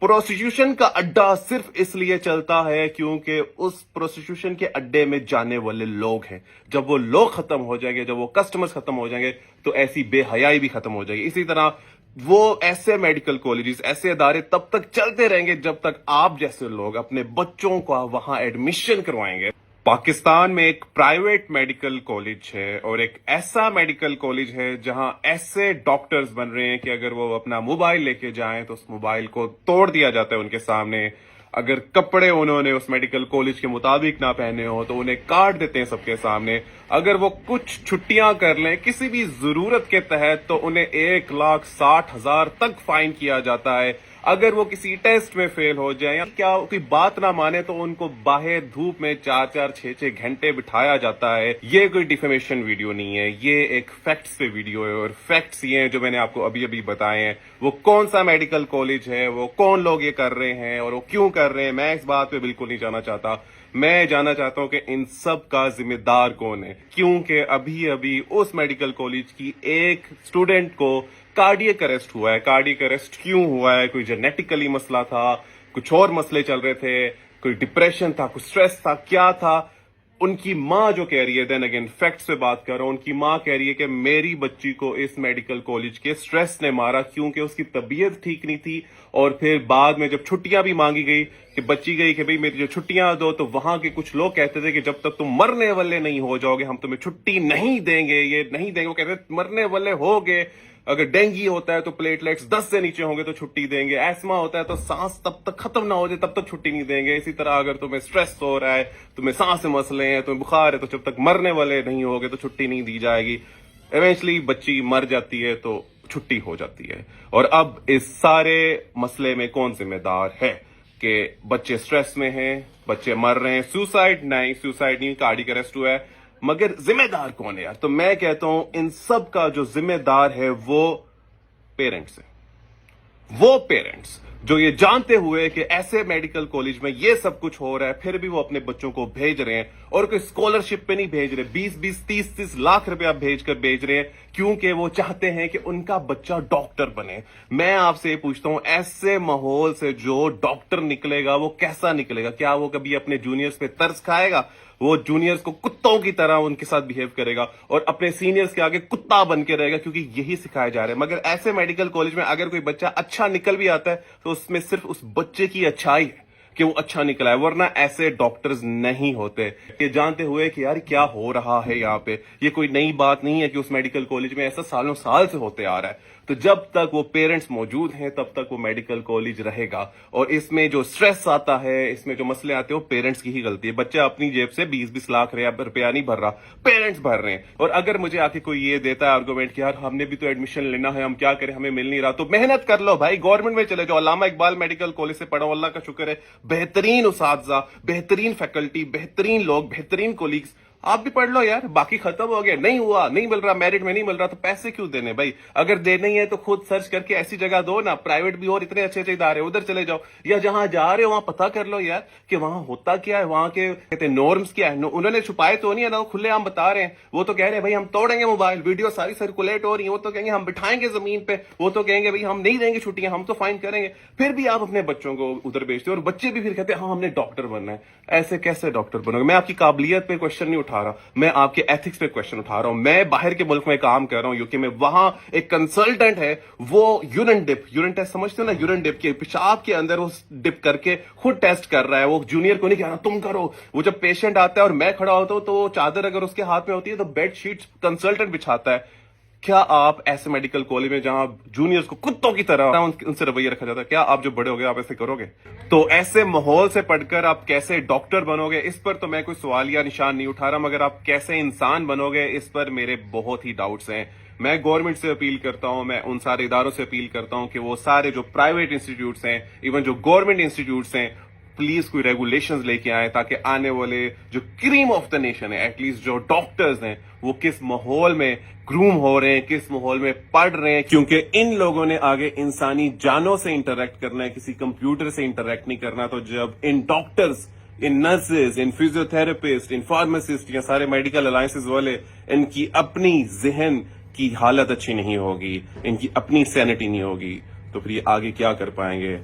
Prostitution का अड्डा सिर्फ इसलिए चलता है क्योंकि उस प्रोस्टिट्यूशन के अड्डे में जाने वाले लोग हैं। जब वो लोग खत्म हो जाएंगे, जब वो कस्टमर्स खत्म हो जाएंगे, तो ऐसी बेहयाई भी खत्म हो जाएगी। इसी तरह वो ऐसे मेडिकल कॉलेजेस, ऐसे इदारे तब तक चलते रहेंगे जब तक आप जैसे लोग अपने बच्चों का वहां एडमिशन करवाएंगे। पाकिस्तान में एक प्राइवेट मेडिकल कॉलेज है और एक ऐसा मेडिकल कॉलेज है जहां ऐसे डॉक्टर्स बन रहे हैं कि अगर वो अपना मोबाइल लेके जाएं तो उस मोबाइल को तोड़ दिया जाता है उनके सामने। अगर कपड़े उन्होंने उस मेडिकल कॉलेज के मुताबिक ना पहने हो तो उन्हें काट देते हैं सबके सामने। अगर वो कुछ छुट्टियां कर लें किसी भी जरूरत के तहत तो उन्हें 1,60,000 तक फाइन किया जाता है। अगर वो किसी टेस्ट में फेल हो जाए या क्या कोई बात ना माने तो उनको बाहर धूप में 4-4, 6-6 घंटे बिठाया जाता है। ये कोई डिफेमेशन वीडियो नहीं है, ये एक फैक्ट्स पे वीडियो है और फैक्ट्स ये हैं जो मैंने आपको अभी अभी बताए हैं। वो कौन सा मेडिकल कॉलेज है, वो कौन लोग ये कर रहे हैं और वो क्यों कर रहे हैं, मैं इस बात पे बिल्कुल नहीं जाना चाहता। मैं जानना चाहता हूं कि इन सब का जिम्मेदार कौन है, क्योंकि अभी अभी उस मेडिकल कॉलेज की एक स्टूडेंट को कार्डियक अरेस्ट हुआ है। कार्डियक अरेस्ट क्यों हुआ है? कोई जेनेटिकली मसला था, कुछ और मसले चल रहे थे, कोई डिप्रेशन था, कुछ स्ट्रेस था, क्या था? उनकी माँ जो कह रही है, देन अगेन फैक्ट्स पे बात कर रहा हूं, उनकी माँ कह रही है कि मेरी बच्ची को इस मेडिकल कॉलेज के स्ट्रेस ने मारा क्योंकि उसकी तबीयत ठीक नहीं थी। और फिर बाद में जब छुट्टियां भी मांगी गई कि बच्ची गई कि भाई मेरी जो छुट्टियां दो, तो वहां के कुछ लोग कहते थे कि जब तक तुम मरने वाले नहीं हो जाओगे हम तुम्हें छुट्टी नहीं देंगे, ये नहीं देंगे। वो कहते थे मरने वाले होगे, अगर डेंगू होता है तो प्लेटलेट्स 10 से नीचे होंगे तो छुट्टी देंगे, एस्मा होता है तो सांस तब तक खत्म ना हो जाए तब तक छुट्टी नहीं देंगे। इसी तरह अगर तुम्हें स्ट्रेस हो रहा है, तुम्हें सांस से मसले हैं, तुम्हें बुखार है, तो जब तक मरने वाले नहीं होगे तो छुट्टी नहीं दी जाएगी। इवेंचुअली बच्ची मर जाती है तो छुट्टी हो जाती है। और अब इस सारे मसले में कौन जिम्मेदार है कि बच्चे स्ट्रेस में हैं, बच्चे मर रहे हैं? सुसाइड नहीं, कार्डियक अरेस्ट हुआ है, मगर जिम्मेदार कौन है यार? तो मैं कहता हूं इन सब का जो जिम्मेदार है वो पेरेंट्स है। वो पेरेंट्स जो ये जानते हुए कि ऐसे मेडिकल कॉलेज में ये सब कुछ हो रहा है फिर भी वो अपने बच्चों को भेज रहे हैं, और कोई स्कॉलरशिप पे नहीं भेज रहे, 20-20, 30-30 लाख रुपया भेज रहे हैं क्योंकि वो चाहते हैं कि उनका बच्चा डॉक्टर बने। मैं आपसे ये पूछता हूं, ऐसे माहौल से जो डॉक्टर निकलेगा वो कैसा निकलेगा? क्या वो कभी अपने जूनियर्स पे तरस खाएगा? वो जूनियर्स को कुत्तों की तरह उनके साथ बिहेव करेगा और अपने सीनियर्स के आगे कुत्ता बन के रहेगा, क्योंकि यही सिखाया जा रहा है। मगर ऐसे मेडिकल कॉलेज में अगर कोई बच्चा अच्छा निकल भी आता है तो उसमें सिर्फ उस बच्चे की अच्छाई है कि वो अच्छा निकला है, वरना ऐसे डॉक्टर्स नहीं होते। ये जानते हुए कि यार क्या हो रहा है यहाँ पे, ये कोई नई बात नहीं है कि उस मेडिकल कॉलेज में ऐसा सालों साल से होते आ रहा है। तो जब तक वो पेरेंट्स मौजूद हैं तब तक वो मेडिकल कॉलेज रहेगा। और इसमें जो स्ट्रेस आता है, इसमें जो मसले आते हैं, वो पेरेंट्स की ही गलती है। बच्चा अपनी जेब से 20-20 लाख रुपया नहीं भर रहा, पेरेंट्स भर रहे हैं। और अगर मुझे आके कोई ये देता है आर्गूमेंट कि यार हमने भी तो एडमिशन लेना है, हम क्या करें, हमें मिल नहीं रहा, तो मेहनत कर लो भाई, गवर्नमेंट में चले जाओ। अल्लामा इकबाल मेडिकल कॉलेज से पढ़ो, अल्लाह का शुक्र है, बेहतरीन उसातिज़ा, बेहतरीन फैकल्टी, बेहतरीन लोग, बेहतरीन कोलीग्स। आप भी पढ़ लो यार, बाकी खत्म हो गया, नहीं हुआ, नहीं मिल रहा, मेरिट में नहीं मिल रहा, तो पैसे क्यों देने भाई? अगर देने ही है तो खुद सर्च करके ऐसी जगह दो ना, प्राइवेट भी और इतने अच्छे अच्छे इदारे, उधर चले जाओ, या जहां जा रहे हो वहां पता कर लो यार कि वहां होता क्या है, वहां के कहते नॉर्म्स क्या है। उन्होंने छुपाए तो नहीं है ना, वो खुले आम बता रहे हैं। वो तो कह रहे हैं भाई हम तोड़ेंगे मोबाइल, वीडियो सारी सर्कुलेट हो रही है, वो तो कहेंगे हम बिठाएंगे जमीन पे, वो तो कहेंगे भाई हम नहीं देंगे छुट्टियां, हम तो फाइन करेंगे। फिर भी आप अपने बच्चों को उधर भेजते हो और बच्चे भी फिर कहते हैं हाँ हमने डॉक्टर बनना है। ऐसे कैसे डॉक्टर बनोगे? मैं आपकी काबिलियत पे क्वेश्चन नहीं उठा रहा, मैं आपके एथिक्स पे क्वेश्चन उठा रहा हूं। मैं बाहर के मुल्क में काम कर रहा हूं, यूके में, वहां एक कंसल्टेंट है, वो यूरिन टेस्ट समझते हो ना, यूरिन डिप के पेशाब के अंदर वो डिप करके खुद टेस्ट कर रहा है। वो जूनियर को नहीं कह रहा तुम करो। वो जब पेशेंट आता है और मैं खड़ा होता हूं तो वो चादर अगर उसके हाथ में होती है तो बेड शीट कंसल्टेंट बिछाता है। क्या आप ऐसे मेडिकल कॉलेज में जहां जूनियर्स को कुत्तों की तरह उनसे रवैया रखा जाता है, क्या आप जो बड़े हो गए आप ऐसे करोगे? तो ऐसे माहौल से पढ़कर आप कैसे डॉक्टर बनोगे, इस पर तो मैं कोई सवाल या निशान नहीं उठा रहा, मगर आप कैसे इंसान बनोगे इस पर मेरे बहुत ही डाउट्स हैं। मैं गवर्नमेंट से अपील करता हूं, मैं उन सारे इदारों से अपील करता हूं कि वो सारे जो प्राइवेट इंस्टीट्यूट्स हैं, इवन जो गवर्नमेंट इंस्टीट्यूट्स हैं, प्लीज कोई रेगुलेशंस लेके आए ताकि आने वाले जो क्रीम ऑफ द नेशन है, एटलीस्ट जो डॉक्टर्स हैं, वो किस माहौल में ग्रूम हो रहे हैं, किस माहौल में पढ़ रहे हैं। क्योंकि इन लोगों ने आगे इंसानी जानों से इंटरेक्ट करना है, किसी कंप्यूटर से इंटरेक्ट नहीं करना। तो जब इन डॉक्टर्स, इन नर्सेज, इन फिजियोथेरेपिस्ट, इन फार्मासिस्ट या सारे मेडिकल अलायंसेज वाले, इनकी अपनी जहन की हालत अच्छी नहीं होगी, इनकी अपनी सैनिटी नहीं होगी, तो फिर ये आगे क्या कर पाएंगे?